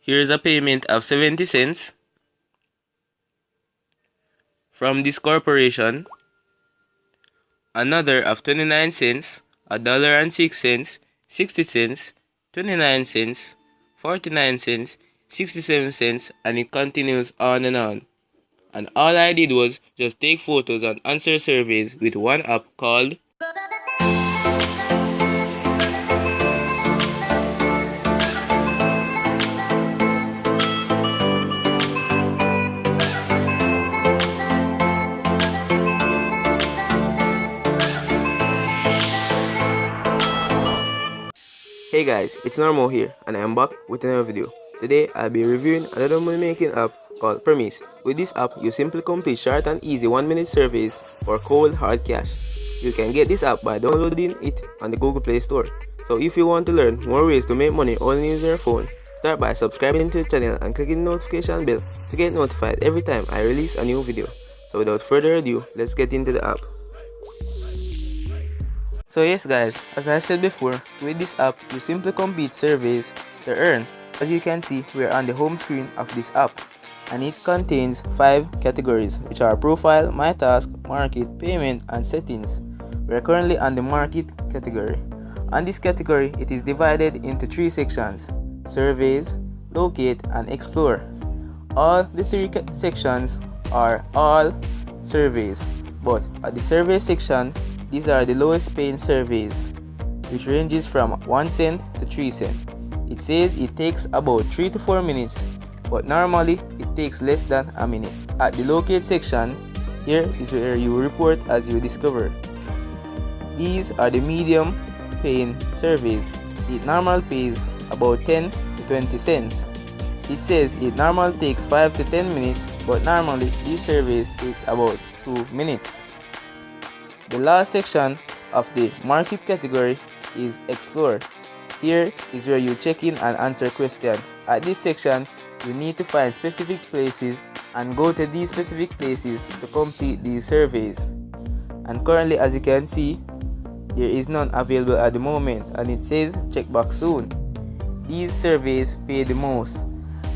here's a payment of 70 cents from this corporation, another of 29 cents, $1.06, 60 cents, 29 cents, 49 cents, 67 cents, and it continues on and on. And all I did was just take photos and answer surveys with one app called Hey guys, it's Normo here, and I am back with another video. Today I'll be reviewing another money making app called Premise. With this app, you simply complete short and easy 1-minute surveys for cold hard cash. You can get this app by downloading it on the Google Play Store. So if you want to learn more ways to make money only using your phone, start by subscribing to the channel and clicking the notification bell to get notified every time I release a new video. So without further ado, let's get into the app. So yes guys, as I said before, with this app, you simply complete surveys to earn. As you can see, we are on the home screen of this app, and it contains 5 categories, which are profile, my task, market, payment, and settings. We are currently on the market category. On this category, it is divided into 3 sections: surveys, locate, and explore. All the 3 sections are all surveys, but at the survey section, these are the lowest paying surveys, which ranges from 1 cent to 3 cents. It says it takes about 3 to 4 minutes, but normally it takes less than a minute. At the locate section, here is where you report as you discover. These are the medium paying surveys. It normally pays about 10 to 20 cents. It says it normally takes 5 to 10 minutes, but normally these surveys takes about 2 minutes. The last section of the market category is explore. Here is where you check in and answer questions. At this section, you need to find specific places and go to these specific places to complete these surveys. And currently, as you can see, there is none available at the moment, and it says check back soon. These surveys pay the most,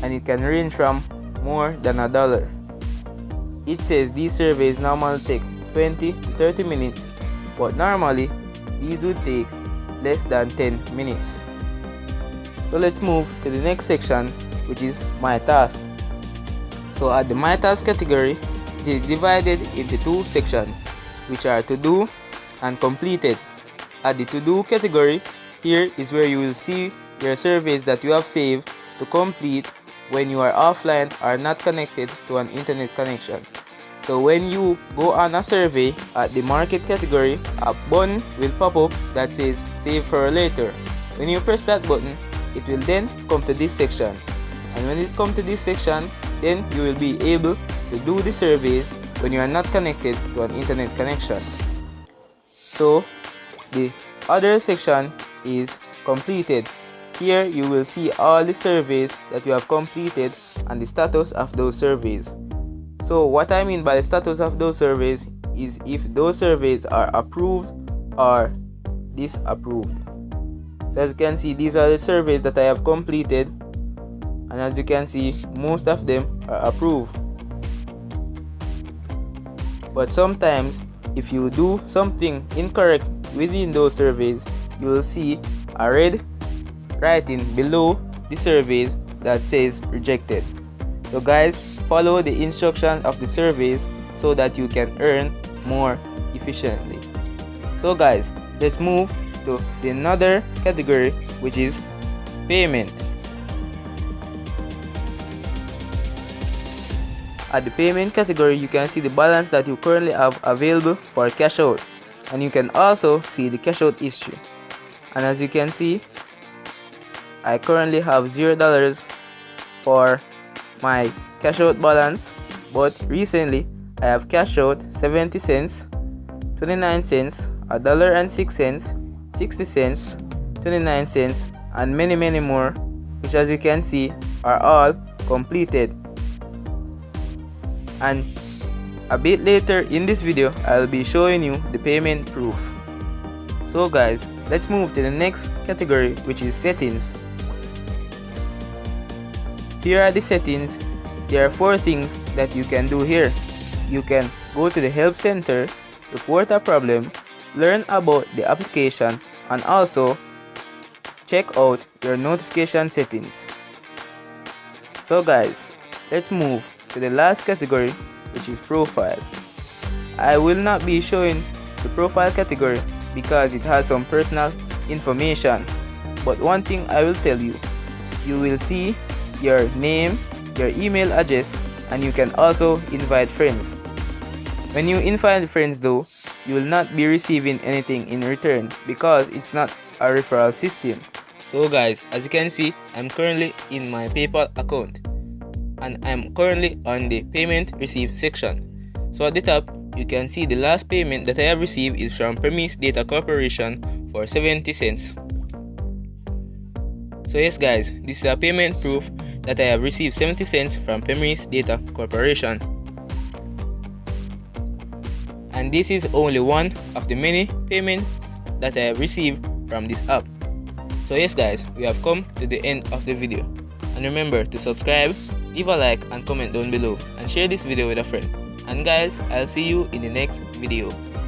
and it can range from more than $1. It says these surveys normally take 20 to 30 minutes, but normally these would take less than 10 minutes. So let's move to the next section, which is my task. So at the my task category, it is divided into 2 sections, which are to do and completed. At the to do category, here is where you will see your surveys that you have saved to complete when you are offline or not connected to an internet connection. So when you go on a survey at the market category, a button will pop up that says save for later. When you press that button, it will then come to this section. And when it comes to this section, then you will be able to do the surveys when you are not connected to an internet connection. So the other section is completed. Here you will see all the surveys that you have completed and the status of those surveys. So what I mean by the status of those surveys is if those surveys are approved or disapproved. So as you can see, these are the surveys that I have completed, and as you can see, most of them are approved. But sometimes if you do something incorrect within those surveys, you will see a red writing below the surveys that says rejected. So guys, follow the instructions of the surveys so that you can earn more efficiently. So guys, let's move to the another category, which is payment. At the payment category, you can see the balance that you currently have available for cash out, and you can also see the cash out history. And as you can see, I currently have $0 for my cash out balance, but recently I have cashed out 70 cents, 29 cents, $1.06, 60 cents, 29 cents, and many more, which as you can see are all completed. And a bit later in this video, I'll be showing you the payment proof. So guys, let's move to the next category, which is settings. Here are the settings. There are 4 things that you can do here. You can go to the help center, report a problem, learn about the application, and also check out your notification settings. So guys, let's move to the last category, which is profile. I will not be showing the profile category because it has some personal information, but one thing I will tell you, you will see your name, your email address, and you can also invite friends. When you invite friends though, you will not be receiving anything in return because it's not a referral system. So guys, as you can see, I'm currently in my PayPal account and I'm currently on the payment received section. So at the top, you can see the last payment that I have received is from Premise Data Corporation for 70 cents. So yes guys, this is a payment proof that I have received 70 cents from Premise Data Corporation. And this is only one of the many payments that I have received from this app. So yes guys, we have come to the end of the video. And remember to subscribe, leave a like and comment down below and share this video with a friend. And guys, I'll see you in the next video.